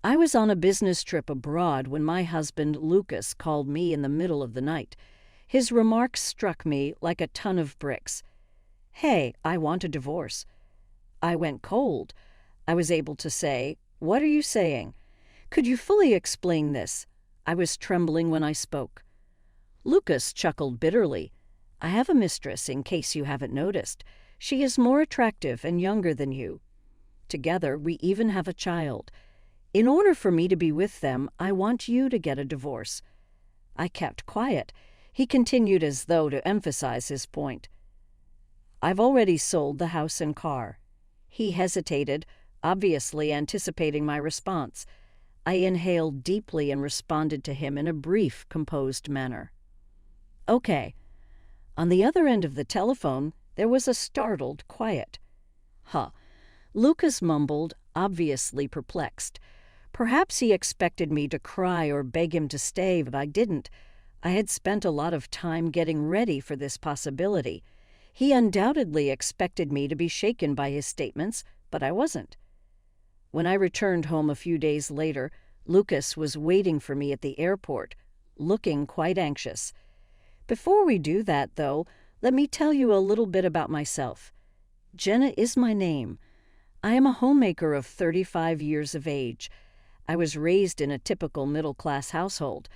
I was on a business trip abroad when my husband, Lucas, called me in the middle of the night. His remarks struck me like a ton of bricks. "Hey, I want a divorce." I went cold. I was able to say, "What are you saying? Could you fully explain this?" I was trembling when I spoke. Lucas chuckled bitterly. "I have a mistress, in case you haven't noticed. She is more attractive and younger than you. Together, we even have a child. In order for me to be with them, I want you to get a divorce." I kept quiet. He continued as though to emphasize his point. "I've already sold the house and car." He hesitated, obviously anticipating my response. I inhaled deeply and responded to him in a brief, composed manner. "Okay." On the other end of the telephone, there was a startled quiet. "Huh." Lucas mumbled, obviously perplexed. Perhaps he expected me to cry or beg him to stay, but I didn't. I had spent a lot of time getting ready for this possibility. He undoubtedly expected me to be shaken by his statements, but I wasn't. When I returned home a few days later, Lucas was waiting for me at the airport, looking quite anxious. Before we do that, though, let me tell you a little bit about myself. Jenna is my name. I am a homemaker of 35 years of age. I was raised in a typical middle-class household.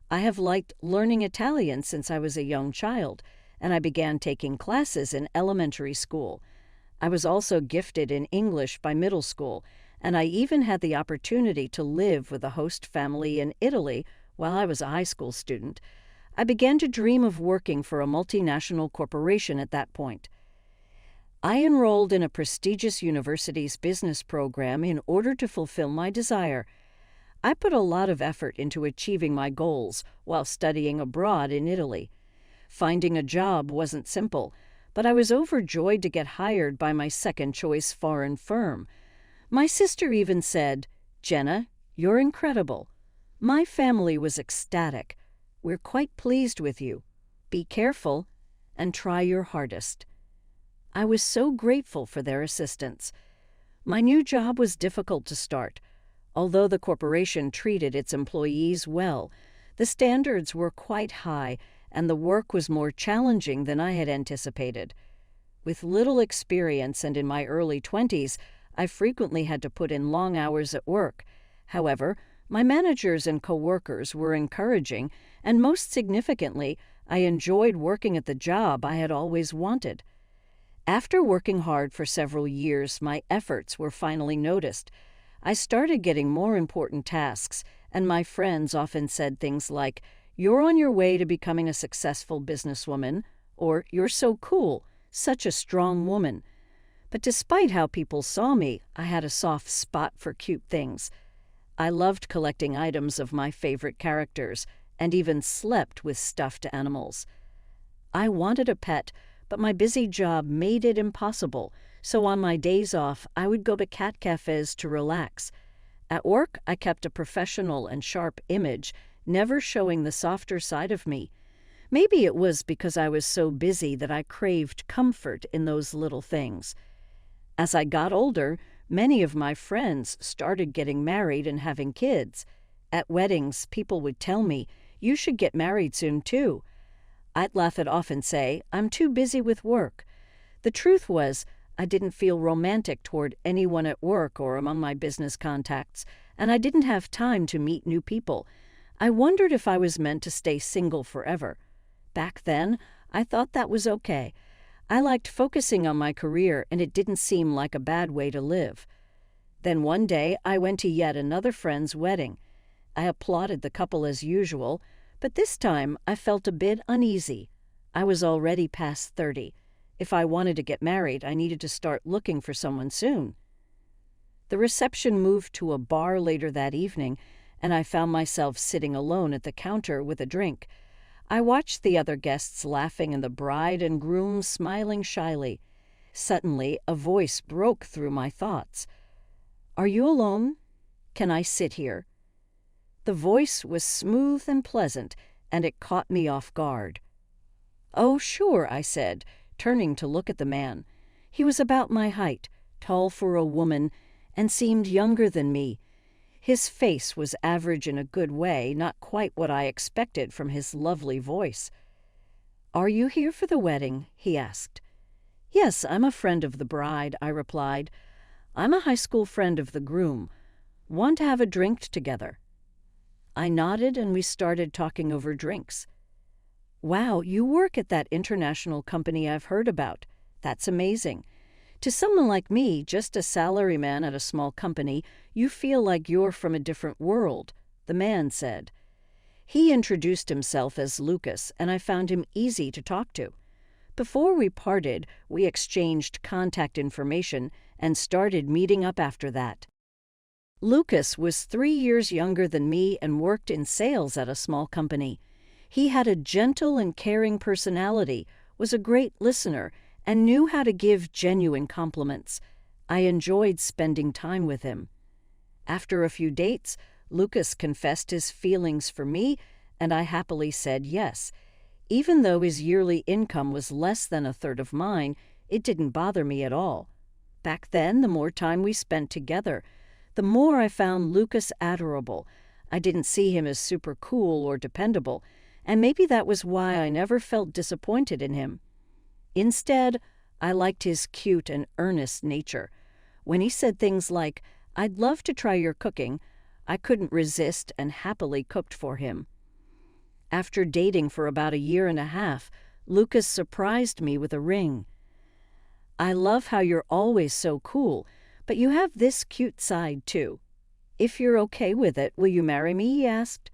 I have liked learning Italian since I was a young child, and I began taking classes in elementary school. I was also gifted in English by middle school, and I even had the opportunity to live with a host family in Italy while I was a high school student. I began to dream of working for a multinational corporation at that point. I enrolled in a prestigious university's business program in order to fulfill my desire. I put a lot of effort into achieving my goals while studying abroad in Italy. Finding a job wasn't simple, but I was overjoyed to get hired by my second-choice foreign firm. My sister even said, "Jenna, you're incredible." My family was ecstatic. "We're quite pleased with you. Be careful and try your hardest." I was so grateful for their assistance. My new job was difficult to start. Although the corporation treated its employees well, the standards were quite high, and the work was more challenging than I had anticipated. With little experience and in my early 20s, I frequently had to put in long hours at work. However, my managers and coworkers were encouraging, and most significantly, I enjoyed working at the job I had always wanted. After working hard for several years, my efforts were finally noticed. I started getting more important tasks, and my friends often said things like, "You're on your way to becoming a successful businesswoman," or "You're so cool, such a strong woman." But despite how people saw me, I had a soft spot for cute things. I loved collecting items of my favorite characters, and even slept with stuffed animals. I wanted a pet, but my busy job made it impossible, so on my days off, I would go to cat cafes to relax. At work, I kept a professional and sharp image, never showing the softer side of me. Maybe it was because I was so busy that I craved comfort in those little things. As I got older, many of my friends started getting married and having kids. At weddings, people would tell me, "You should get married soon, too." I'd laugh it off and say, "I'm too busy with work." The truth was, I didn't feel romantic toward anyone at work or among my business contacts, and I didn't have time to meet new people. I wondered if I was meant to stay single forever. Back then, I thought that was okay. I liked focusing on my career, and it didn't seem like a bad way to live. Then one day, I went to yet another friend's wedding. I applauded the couple as usual, but this time I felt a bit uneasy. I was already past 30. If I wanted to get married, I needed to start looking for someone soon. The reception moved to a bar later that evening, and I found myself sitting alone at the counter with a drink. I watched the other guests laughing and the bride and groom smiling shyly. Suddenly, a voice broke through my thoughts. "Are you alone? Can I sit here?" The voice was smooth and pleasant, and it caught me off guard. "Oh, sure," I said, turning to look at the man. He was about my height, tall for a woman, and seemed younger than me. His face was average in a good way, not quite what I expected from his lovely voice. "Are you here for the wedding?" he asked. "Yes, I'm a friend of the bride," I replied. "I'm a high school friend of the groom. Want to have a drink together?" I nodded and we started talking over drinks. "Wow, you work at that international company I've heard about. That's amazing. To someone like me, just a salaryman at a small company, you feel like you're from a different world," the man said. He introduced himself as Lucas, and I found him easy to talk to. Before we parted, we exchanged contact information and started meeting up after that. Lucas was 3 years younger than me and worked in sales at a small company. He had a gentle and caring personality, was a great listener, and knew how to give genuine compliments. I enjoyed spending time with him. After a few dates, Lucas confessed his feelings for me, and I happily said yes. Even though his yearly income was less than a third of mine, it didn't bother me at all. Back then, the more time we spent together, the more I found Lucas adorable. I didn't see him as super cool or dependable, and maybe that was why I never felt disappointed in him. Instead, I liked his cute and earnest nature. When he said things like, "I'd love to try your cooking," I couldn't resist and happily cooked for him. After dating for about a year and a half, Lucas surprised me with a ring. "I love how you're always so cool, but you have this cute side too. If you're okay with it, will you marry me?" he asked.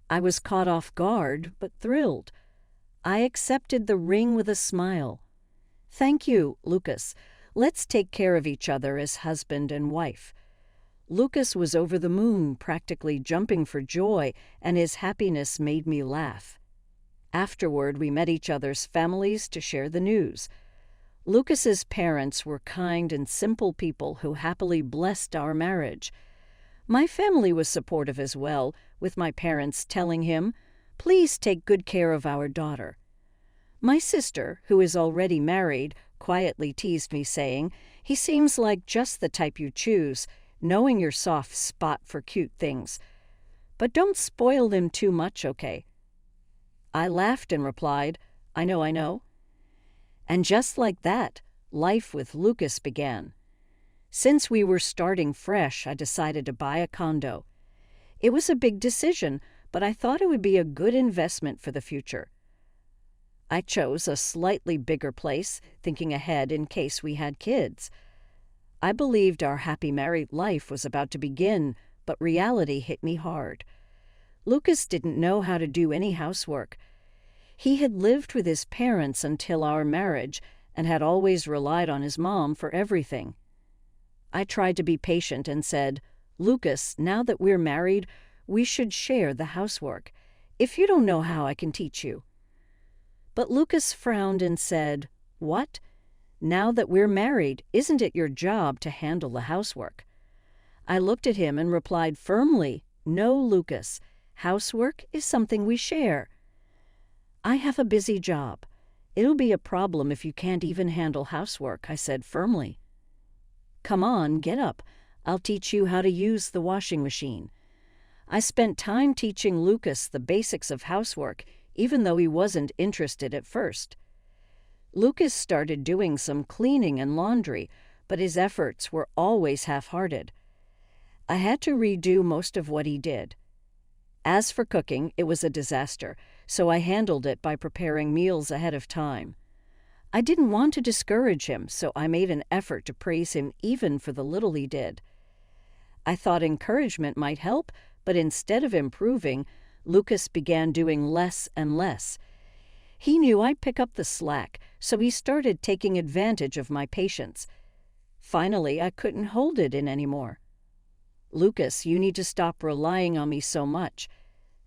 I was caught off guard, but thrilled. I accepted the ring with a smile. "Thank you, Lucas. Let's take care of each other as husband and wife." Lucas was over the moon, practically jumping for joy, and his happiness made me laugh. Afterward, we met each other's families to share the news. Lucas's parents were kind and simple people who happily blessed our marriage. My family was supportive as well, with my parents telling him, "Please take good care of our daughter." My sister, who is already married, quietly teased me, saying, "He seems like just the type you choose, knowing your soft spot for cute things. But don't spoil them too much, okay?" I laughed and replied, I know. And just like that, life with Lucas began. Since we were starting fresh, I decided to buy a condo. It was a big decision, but I thought it would be a good investment for the future. I chose a slightly bigger place, thinking ahead in case we had kids. I believed our happy married life was about to begin, but reality hit me hard. Lucas didn't know how to do any housework. He had lived with his parents until our marriage and had always relied on his mom for everything. I tried to be patient and said, "Lucas, now that we're married, we should share the housework. If you don't know how, I can teach you." But Lucas frowned and said, "What? Now that we're married, isn't it your job to handle the housework?" I looked at him and replied firmly, "No, Lucas. Housework is something we share." "I have a busy job. It'll be a problem if you can't even handle housework," I said firmly. "Come on, get up. I'll teach you how to use the washing machine." I spent time teaching Lucas the basics of housework, even though he wasn't interested at first. Lucas started doing some cleaning and laundry, but his efforts were always half-hearted. I had to redo most of what he did. As for cooking, it was a disaster, so I handled it by preparing meals ahead of time. I didn't want to discourage him, so I made an effort to praise him even for the little he did. I thought encouragement might help, but instead of improving, Lucas began doing less and less. He knew I'd pick up the slack, so he started taking advantage of my patience. Finally, I couldn't hold it in anymore. "Lucas, you need to stop relying on me so much.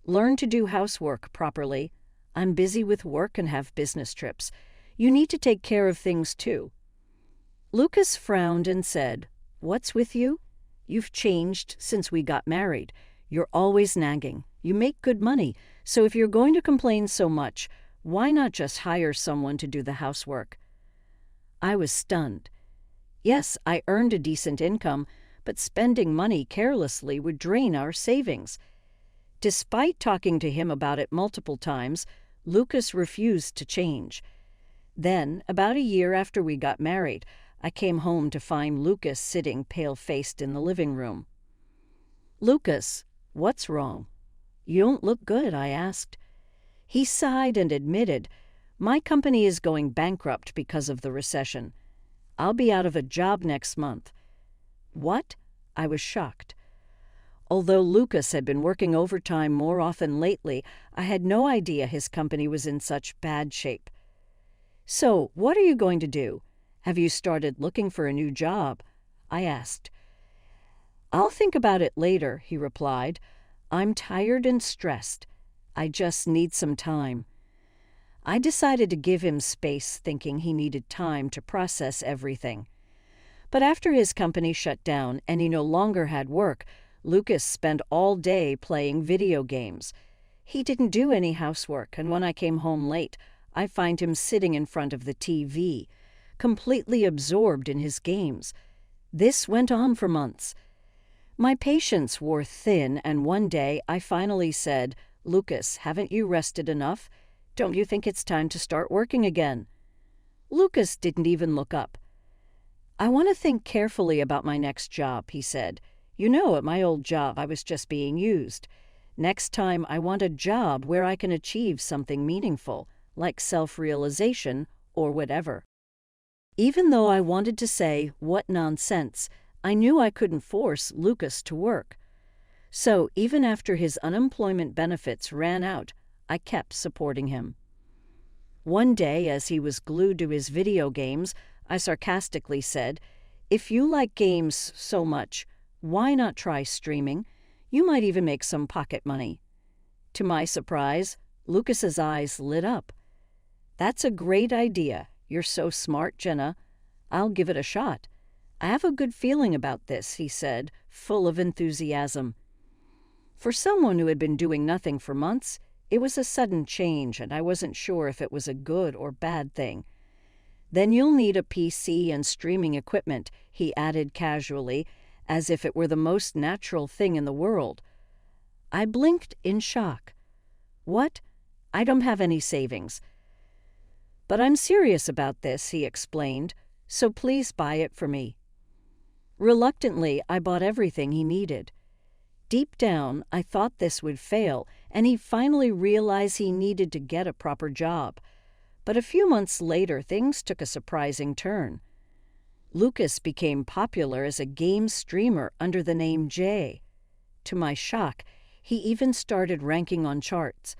Learn to do housework properly. I'm busy with work and have business trips. You need to take care of things too." Lucas frowned and said, "What's with you? You've changed since we got married. You're always nagging. You make good money, so if you're going to complain so much, why not just hire someone to do the housework?" I was stunned. Yes, I earned a decent income, but spending money carelessly would drain our savings. Despite talking to him about it multiple times, Lucas refused to change. Then, about a year after we got married, I came home to find Lucas sitting pale-faced in the living room. "Lucas, what's wrong? You don't look good," I asked. He sighed and admitted, "My company is going bankrupt because of the recession. I'll be out of a job next month." "What?" I was shocked. Although Lucas had been working overtime more often lately, I had no idea his company was in such bad shape. "So, what are you going to do? Have you started looking for a new job?" I asked. "I'll think about it later," he replied. "I'm tired and stressed. I just need some time." I decided to give him space, thinking he needed time to process everything. But after his company shut down and he no longer had work, Lucas spent all day playing video games. He didn't do any housework, and when I came home late, I find him sitting in front of the TV, completely absorbed in his games. This went on for months. My patience wore thin, and one day I finally said, "Lucas, haven't you rested enough? Don't you think it's time to start working again?" Lucas didn't even look up. "I want to think carefully about my next job," he said. "You know, at my old job, I was just being used. Next time, I want a job where I can achieve something meaningful, like self-realization or whatever." Even though I wanted to say, "What nonsense," I knew I couldn't force Lucas to work. So even after his unemployment benefits ran out, I kept supporting him. One day, as he was glued to his video games, I sarcastically said, "If you like games so much, why not try streaming? You might even make some pocket money." To my surprise, Lucas's eyes lit up. "That's a great idea. You're so smart, Jenna. I'll give it a shot. I have a good feeling about this," he said, full of enthusiasm. For someone who had been doing nothing for months, it was a sudden change, and I wasn't sure if it was a good or bad thing. "Then you'll need a PC and streaming equipment," he added casually, as if it were the most natural thing in the world. I blinked in shock. "What? I don't have any savings." "But I'm serious about this," he explained, "so please buy it for me." Reluctantly, I bought everything he needed. Deep down, I thought this would fail, and he'd finally realize he needed to get a proper job. But a few months later, things took a surprising turn. Lucas became popular as a game streamer under the name Jay. To my shock, he even started ranking on charts.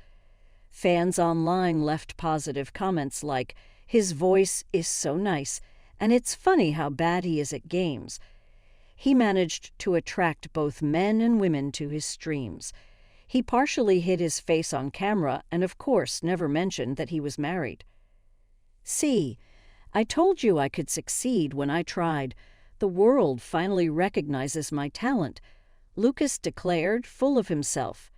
Fans online left positive comments like, "His voice is so nice, and it's funny how bad he is at games." He managed to attract both men and women to his streams. He partially hid his face on camera and, of course, never mentioned that he was married. "See, I told you I could succeed when I tried. The world finally recognizes my talent," Lucas declared, full of himself.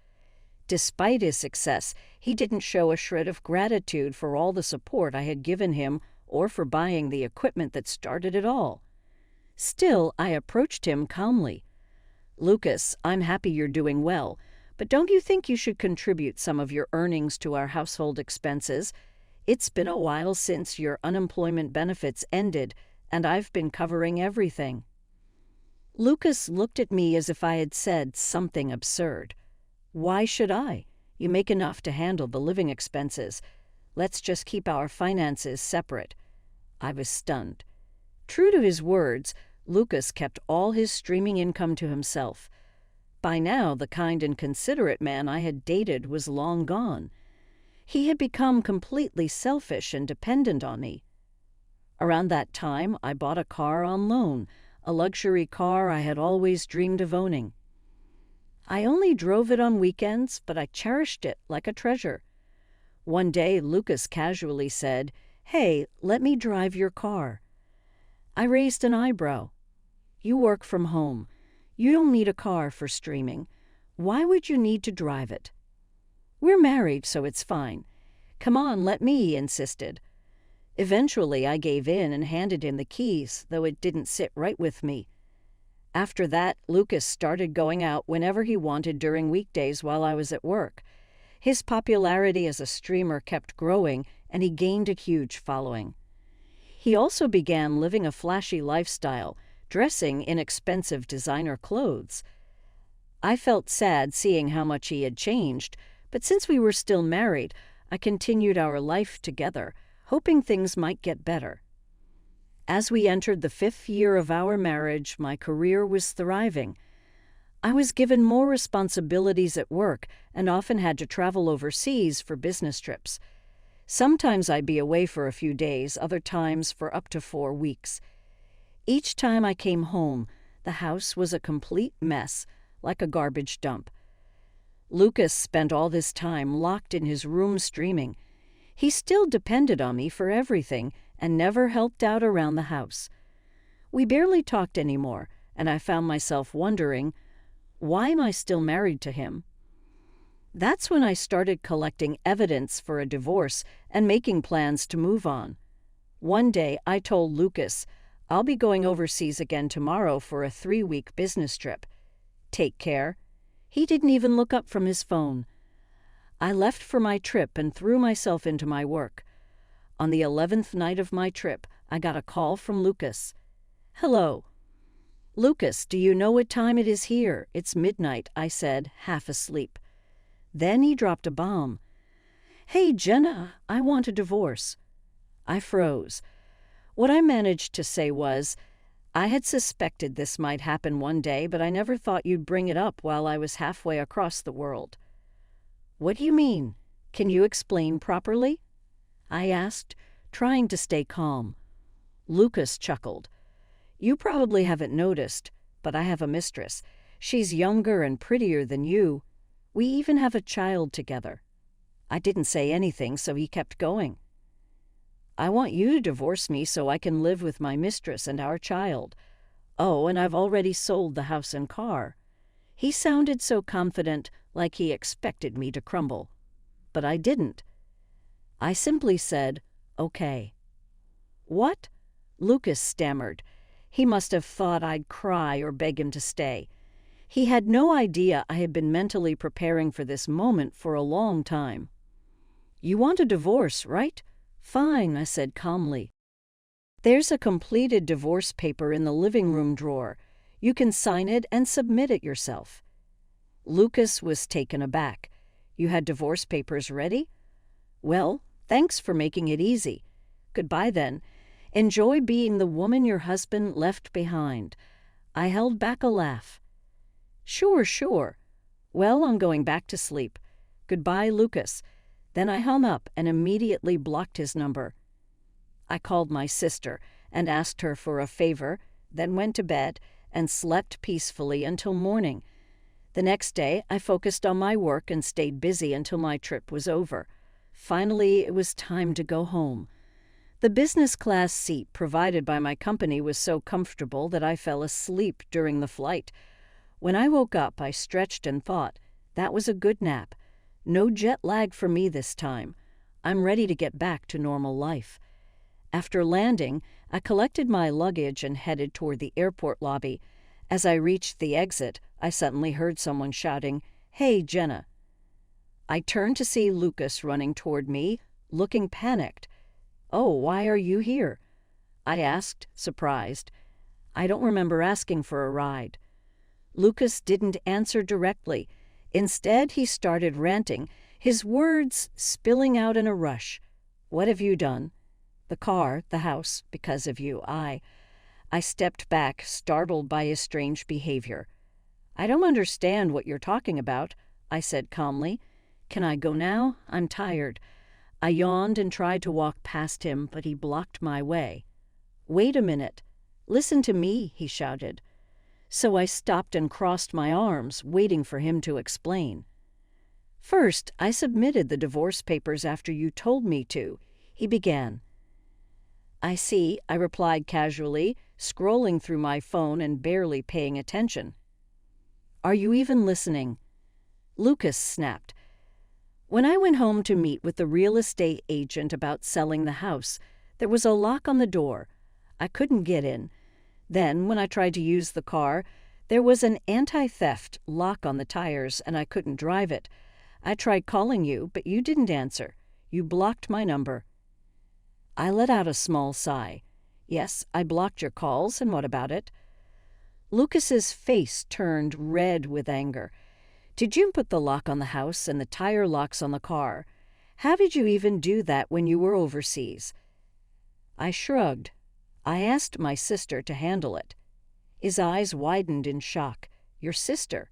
Despite his success, he didn't show a shred of gratitude for all the support I had given him or for buying the equipment that started it all. Still, I approached him calmly. "Lucas, I'm happy you're doing well, but don't you think you should contribute some of your earnings to our household expenses? It's been a while since your unemployment benefits ended, and I've been covering everything." Lucas looked at me as if I had said something absurd. "Why should I? You make enough to handle the living expenses. Let's just keep our finances separate." I was stunned. True to his words, Lucas kept all his streaming income to himself. By now, the kind and considerate man I had dated was long gone. He had become completely selfish and dependent on me. Around that time, I bought a car on loan, a luxury car I had always dreamed of owning. I only drove it on weekends, but I cherished it like a treasure. One day, Lucas casually said, "Hey, let me drive your car." I raised an eyebrow. "You work from home. You don't need a car for streaming. Why would you need to drive it?" "We're married, so it's fine." "Come on, let me," he insisted. Eventually, I gave in and handed him the keys, though it didn't sit right with me. After that, Lucas started going out whenever he wanted during weekdays while I was at work. His popularity as a streamer kept growing, and he gained a huge following. He also began living a flashy lifestyle, dressing in expensive designer clothes. I felt sad seeing how much he had changed, but since we were still married, I continued our life together, hoping things might get better. As we entered the 5th year of our marriage, my career was thriving. I was given more responsibilities at work and often had to travel overseas for business trips. Sometimes I'd be away for a few days, other times for up to 4 weeks. Each time I came home, the house was a complete mess, like a garbage dump. Lucas spent all this time locked in his room streaming. He still depended on me for everything and never helped out around the house. We barely talked anymore, and I found myself wondering, why am I still married to him? That's when I started collecting evidence for a divorce and making plans to move on. One day, I told Lucas, I'll be going overseas again tomorrow for a 3-week business trip. Take care. He didn't even look up from his phone. I left for my trip and threw myself into my work. On the 11th night of my trip, I got a call from Lucas. Hello. Lucas, do you know what time it is here? It's midnight, I said, half asleep. Then he dropped a bomb. Hey, Jenna, I want a divorce. I froze. What I managed to say was, I had suspected this might happen one day, but I never thought you'd bring it up while I was halfway across the world. What do you mean? Can you explain properly? I asked, trying to stay calm. Lucas chuckled. You probably haven't noticed, but I have a mistress. She's younger and prettier than you. We even have a child together. I didn't say anything, so he kept going. I want you to divorce me so I can live with my mistress and our child. Oh, and I've already sold the house and car. He sounded so confident, like he expected me to crumble. But I didn't. I simply said, okay. What? Lucas stammered. He must have thought I'd cry or beg him to stay. He had no idea I had been mentally preparing for this moment for a long time. You want a divorce, right? Fine, I said calmly. There's a completed divorce paper in the living room drawer. You can sign it and submit it yourself. Lucas was taken aback. You had divorce papers ready? Well, thanks for making it easy. Goodbye then. Enjoy being the woman your husband left behind. I held back a laugh. Sure. Well, I'm going back to sleep. Goodbye, Lucas. Then I hung up and immediately blocked his number. I called my sister and asked her for a favor, then went to bed and slept peacefully until morning. The next day, I focused on my work and stayed busy until my trip was over. Finally, it was time to go home. The business class seat provided by my company was so comfortable that I fell asleep during the flight. When I woke up, I stretched and thought, that was a good nap. No jet lag for me this time. I'm ready to get back to normal life. After landing, I collected my luggage and headed toward the airport lobby. As I reached the exit, I suddenly heard someone shouting, Hey, Jenna. I turned to see Lucas running toward me, looking panicked. Oh, why are you here? I asked, surprised. I don't remember asking for a ride. Lucas didn't answer directly. Instead, he started ranting, his words spilling out in a rush. What have you done? The car, the house, because of you. I stepped back, startled by his strange behavior. I don't understand what you're talking about, I said calmly. Can I go now? I'm tired. I yawned and tried to walk past him, but he blocked my way. Wait a minute. Listen to me, he shouted. So I stopped and crossed my arms, waiting for him to explain. First, I submitted the divorce papers after you told me to, he began. I see, I replied casually, scrolling through my phone and barely paying attention. Are you even listening? Lucas snapped. When I went home to meet with the real estate agent about selling the house, there was a lock on the door. I couldn't get in. Then, when I tried to use the car, there was an anti-theft lock on the tires and I couldn't drive it. I tried calling you, but you didn't answer. You blocked my number." I let out a small sigh. "Yes, I blocked your calls, and what about it?" Lucas's face turned red with anger. "Did you put the lock on the house and the tire locks on the car? How did you even do that when you were overseas?" I shrugged. "I asked my sister to handle it." His eyes widened in shock. "Your sister?"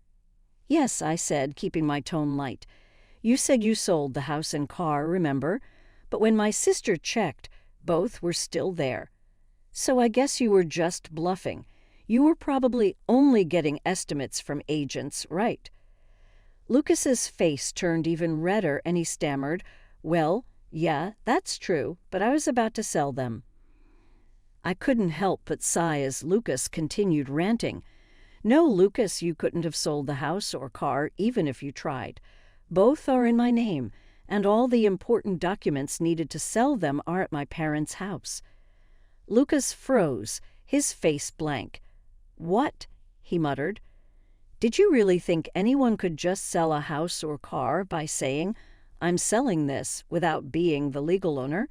"Yes," I said, keeping my tone light. "You said you sold the house and car, remember? But when my sister checked, both were still there. So I guess you were just bluffing. You were probably only getting estimates from agents, right?" Lucas's face turned even redder and he stammered, "Well, yeah, that's true, but I was about to sell them." I couldn't help but sigh as Lucas continued ranting. "No, Lucas, you couldn't have sold the house or car even if you tried. Both are in my name, and all the important documents needed to sell them are at my parents' house." Lucas froze, his face blank. "What?" he muttered. "Did you really think anyone could just sell a house or car by saying, 'I'm selling this,' without being the legal owner?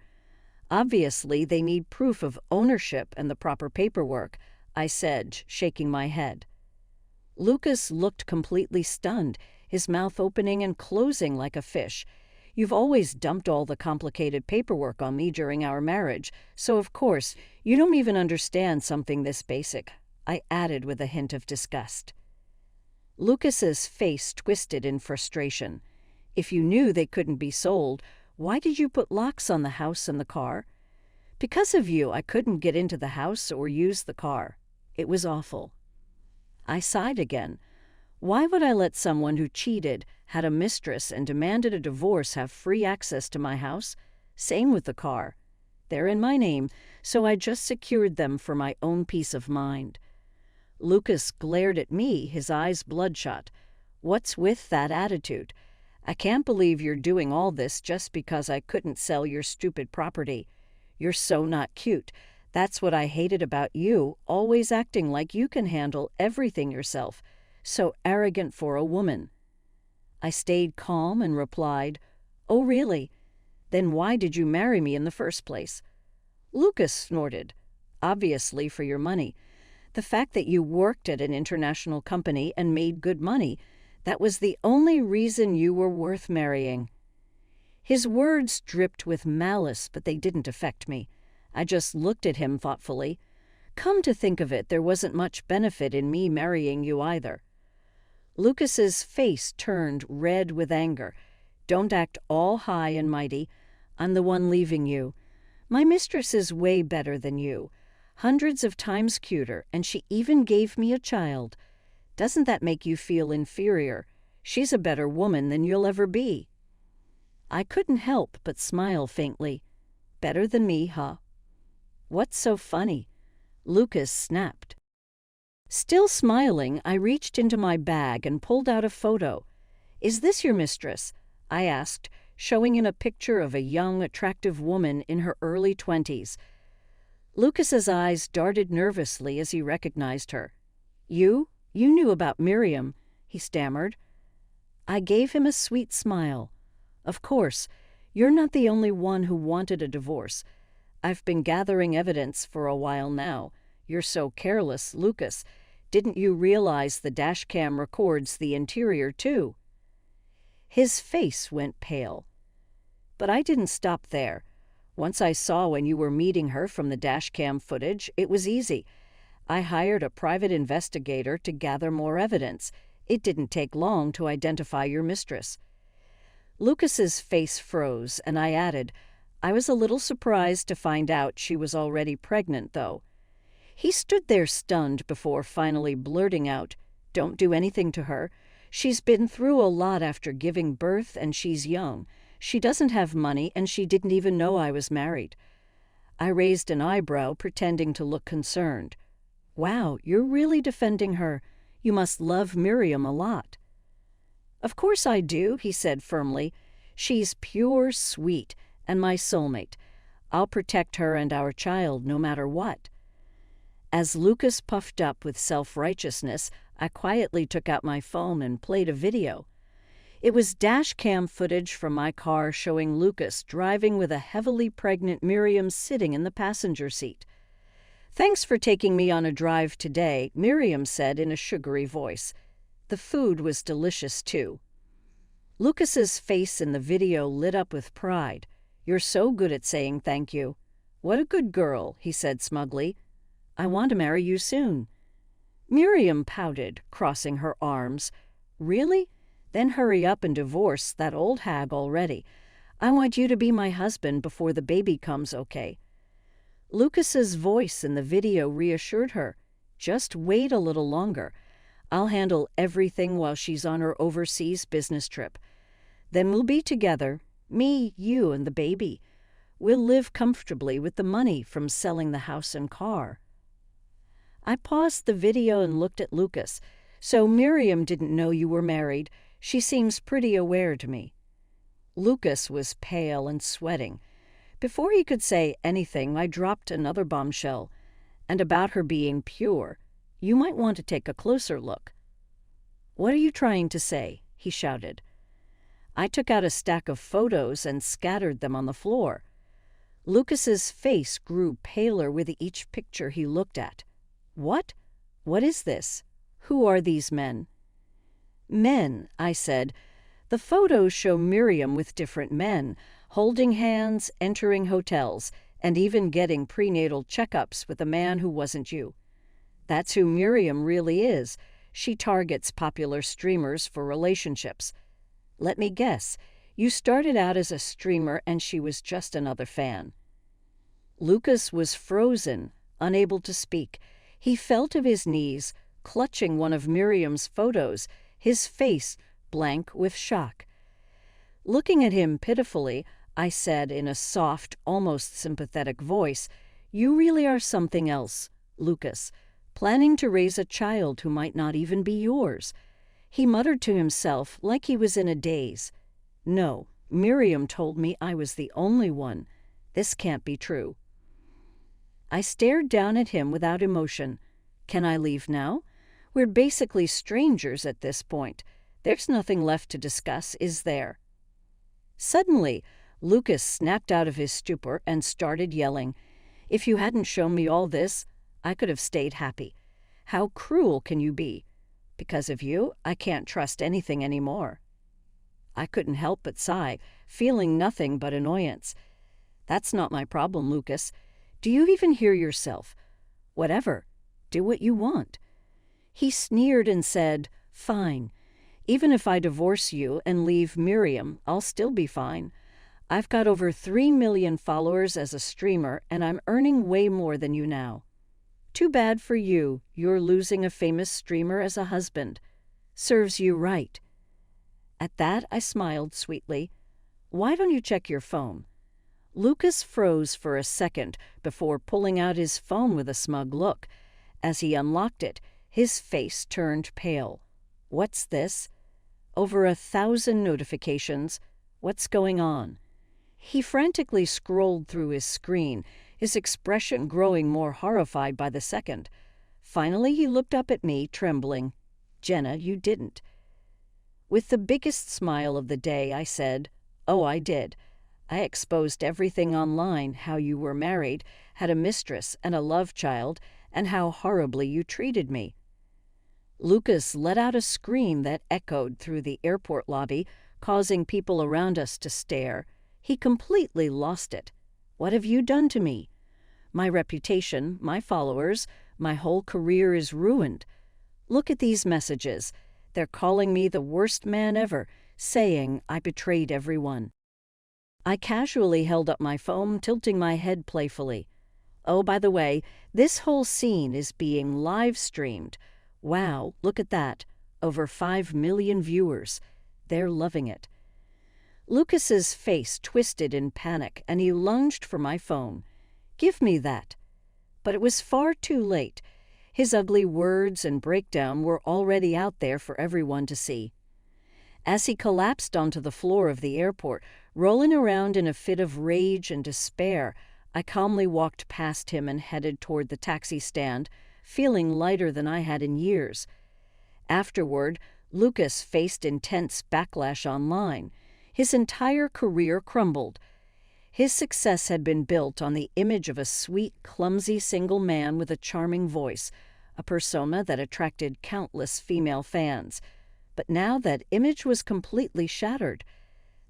Obviously, they need proof of ownership and the proper paperwork," I said, shaking my head. Lucas looked completely stunned, his mouth opening and closing like a fish. "You've always dumped all the complicated paperwork on me during our marriage, so of course, you don't even understand something this basic," I added with a hint of disgust. Lucas's face twisted in frustration. "If you knew they couldn't be sold, why did you put locks on the house and the car?" "Because of you, I couldn't get into the house or use the car. It was awful." I sighed again. Why would I let someone who cheated, had a mistress, and demanded a divorce have free access to my house? Same with the car. They're in my name, so I just secured them for my own peace of mind. Lucas glared at me, his eyes bloodshot. "What's with that attitude? I can't believe you're doing all this just because I couldn't sell your stupid property. You're so not cute. That's what I hated about you, always acting like you can handle everything yourself. So arrogant for a woman." I stayed calm and replied, "Oh, really? Then why did you marry me in the first place?" Lucas snorted. "Obviously for your money. The fact that you worked at an international company and made good money, that was the only reason you were worth marrying." His words dripped with malice, but they didn't affect me. I just looked at him thoughtfully. "Come to think of it, there wasn't much benefit in me marrying you either." Lucas's face turned red with anger. "Don't act all high and mighty. I'm the one leaving you. My mistress is way better than you. Hundreds of times cuter, and she even gave me a child. Doesn't that make you feel inferior? She's a better woman than you'll ever be." I couldn't help but smile faintly. "Better than me, huh?" "What's so funny?" Lucas snapped. Still smiling, I reached into my bag and pulled out a photo. "Is this your mistress?" I asked, showing him a picture of a young, attractive woman in her early 20s. Lucas's eyes darted nervously as he recognized her. You knew about Miriam," he stammered. I gave him a sweet smile. "Of course, you're not the only one who wanted a divorce. I've been gathering evidence for a while now. You're so careless, Lucas. Didn't you realize the dash cam records the interior, too?" His face went pale. "But I didn't stop there. Once I saw when you were meeting her from the dash cam footage, it was easy. I hired a private investigator to gather more evidence. It didn't take long to identify your mistress." Lucas's face froze, and I added, "I was a little surprised to find out she was already pregnant, though." He stood there stunned before finally blurting out, "Don't do anything to her. She's been through a lot after giving birth, and she's young. She doesn't have money, and she didn't even know I was married." I raised an eyebrow, pretending to look concerned. "Wow, you're really defending her. You must love Miriam a lot." "Of course I do," he said firmly. "She's pure sweet, and my soulmate. I'll protect her and our child no matter what." As Lucas puffed up with self-righteousness, I quietly took out my phone and played a video. It was dash cam footage from my car showing Lucas driving with a heavily pregnant Miriam sitting in the passenger seat. "Thanks for taking me on a drive today," Miriam said in a sugary voice. The food was delicious, too. Lucas's face in the video lit up with pride. "You're so good at saying thank you." "What a good girl," he said smugly. "I want to marry you soon." Miriam pouted, crossing her arms. "Really? Then hurry up and divorce that old hag already. I want you to be my husband before the baby comes, okay?" Lucas's voice in the video reassured her. "Just wait a little longer. I'll handle everything while she's on her overseas business trip. Then we'll be together, me, you, and the baby. We'll live comfortably with the money from selling the house and car." I paused the video and looked at Lucas. "So Miriam didn't know you were married. She seems pretty aware to me." Lucas was pale and sweating. Before he could say anything, I dropped another bombshell. "And about her being pure. You might want to take a closer look." "What are you trying to say?" he shouted. I took out a stack of photos and scattered them on the floor. Lucas's face grew paler with each picture he looked at. "What? What is this? Who are these men?" "Men," I said. "The photos show Miriam with different men, holding hands, entering hotels, and even getting prenatal checkups with a man who wasn't you. That's who Miriam really is. She targets popular streamers for relationships. Let me guess, you started out as a streamer and she was just another fan." Lucas was frozen, unable to speak. He fell to his knees, clutching one of Miriam's photos, his face blank with shock. Looking at him pitifully, I said in a soft, almost sympathetic voice, "You really are something else, Lucas, planning to raise a child who might not even be yours." He muttered to himself like he was in a daze. "No, Miriam told me I was the only one. This can't be true." I stared down at him without emotion. "Can I leave now? We're basically strangers at this point. There's nothing left to discuss, is there?" Suddenly, Lucas snapped out of his stupor and started yelling. "If you hadn't shown me all this, I could have stayed happy. How cruel can you be? Because of you, I can't trust anything anymore." I couldn't help but sigh, feeling nothing but annoyance. "That's not my problem, Lucas. Do you even hear yourself? Whatever. Do what you want." He sneered and said, "Fine. Even if I divorce you and leave Miriam, I'll still be fine. I've got over 3 million followers as a streamer, and I'm earning way more than you now. Too bad for you, you're losing a famous streamer as a husband. Serves you right." At that, I smiled sweetly. "Why don't you check your phone?" Lucas froze for a second before pulling out his phone with a smug look. As he unlocked it, his face turned pale. "What's this?" "Over 1,000 notifications. What's going on?" He frantically scrolled through his screen, his expression growing more horrified by the second. Finally, he looked up at me, trembling. "Jenna, you didn't." With the biggest smile of the day, I said, "Oh, I did. I exposed everything online, how you were married, had a mistress and a love child, and how horribly you treated me." Lucas let out a scream that echoed through the airport lobby, causing people around us to stare. He completely lost it. "What have you done to me? My reputation, my followers, my whole career is ruined. Look at these messages. They're calling me the worst man ever, saying I betrayed everyone." I casually held up my phone, tilting my head playfully. "Oh, by the way, this whole scene is being live-streamed. Wow, look at that. Over 5 million viewers. They're loving it." Lucas's face twisted in panic, and he lunged for my phone. "Give me that." But it was far too late. His ugly words and breakdown were already out there for everyone to see. As he collapsed onto the floor of the airport, rolling around in a fit of rage and despair, I calmly walked past him and headed toward the taxi stand, feeling lighter than I had in years. Afterward, Lucas faced intense backlash online. His entire career crumbled. His success had been built on the image of a sweet, clumsy single man with a charming voice, a persona that attracted countless female fans. But now that image was completely shattered.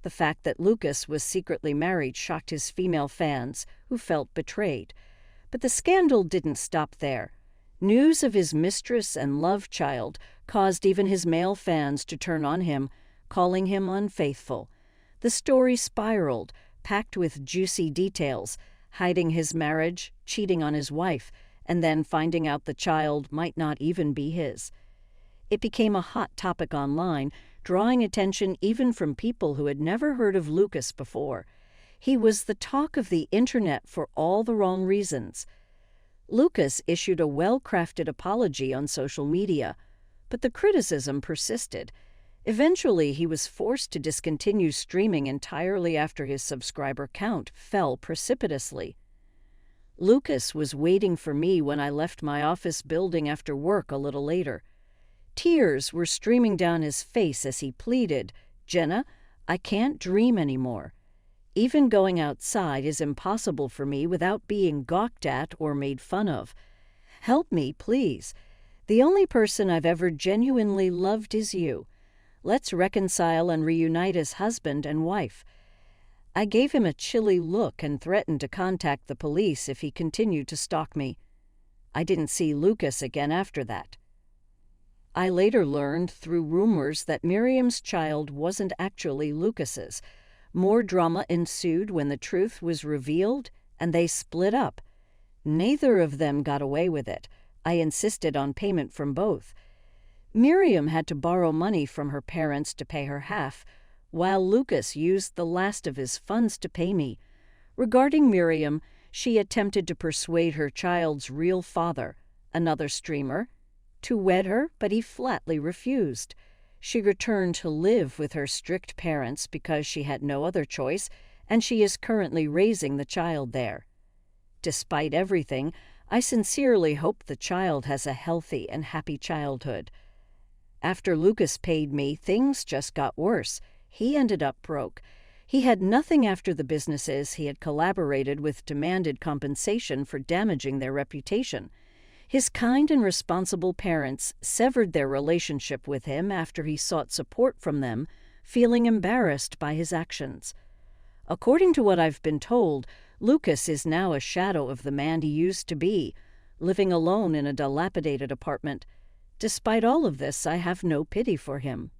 The fact that Lucas was secretly married shocked his female fans, who felt betrayed. But the scandal didn't stop there. News of his mistress and love child caused even his male fans to turn on him, calling him unfaithful. The story spiraled, packed with juicy details, hiding his marriage, cheating on his wife, and then finding out the child might not even be his. It became a hot topic online, drawing attention even from people who had never heard of Lucas before. He was the talk of the internet for all the wrong reasons. Lucas issued a well-crafted apology on social media, but the criticism persisted. Eventually, he was forced to discontinue streaming entirely after his subscriber count fell precipitously. Lucas was waiting for me when I left my office building after work a little later. Tears were streaming down his face as he pleaded, "Jenna, I can't dream anymore. Even going outside is impossible for me without being gawked at or made fun of. Help me, please. The only person I've ever genuinely loved is you. Let's reconcile and reunite as husband and wife." I gave him a chilly look and threatened to contact the police if he continued to stalk me. I didn't see Lucas again after that. I later learned through rumors that Miriam's child wasn't actually Lucas's. More drama ensued when the truth was revealed, and they split up. Neither of them got away with it. I insisted on payment from both. Miriam had to borrow money from her parents to pay her half, while Lucas used the last of his funds to pay me. Regarding Miriam, she attempted to persuade her child's real father, another streamer, to wed her, but he flatly refused. She returned to live with her strict parents because she had no other choice, and she is currently raising the child there. Despite everything, I sincerely hope the child has a healthy and happy childhood. After Lucas paid me, things just got worse. He ended up broke. He had nothing after the businesses he had collaborated with demanded compensation for damaging their reputation. His kind and responsible parents severed their relationship with him after he sought support from them, feeling embarrassed by his actions. According to what I've been told, Lucas is now a shadow of the man he used to be, living alone in a dilapidated apartment. Despite all of this, I have no pity for him.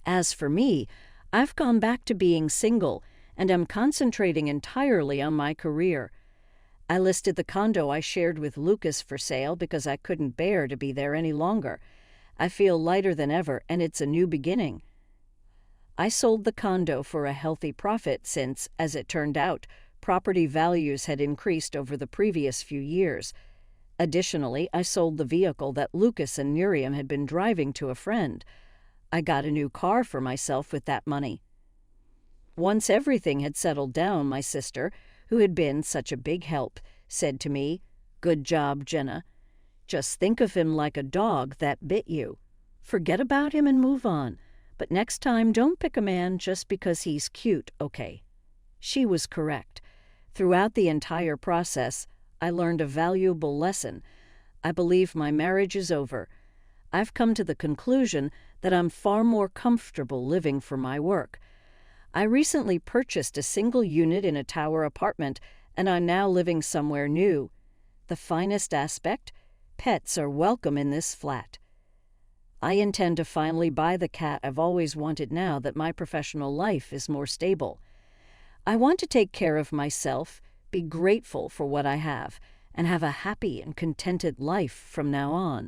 As for me, I've gone back to being single and am concentrating entirely on my career. I listed the condo I shared with Lucas for sale because I couldn't bear to be there any longer. I feel lighter than ever, and it's a new beginning. I sold the condo for a healthy profit since, as it turned out, property values had increased over the previous few years. Additionally, I sold the vehicle that Lucas and Miriam had been driving to a friend. I got a new car for myself with that money. Once everything had settled down, my sister, who had been such a big help, said to me, "Good job, Jenna. Just think of him like a dog that bit you. Forget about him and move on. But next time, don't pick a man just because he's cute, okay?" She was correct. Throughout the entire process, I learned a valuable lesson. I believe my marriage is over. I've come to the conclusion that I'm far more comfortable living for my work. I recently purchased a single unit in a tower apartment, and I'm now living somewhere new. The finest aspect? Pets are welcome in this flat. I intend to finally buy the cat I've always wanted now that my professional life is more stable. I want to take care of myself, be grateful for what I have, and have a happy and contented life from now on.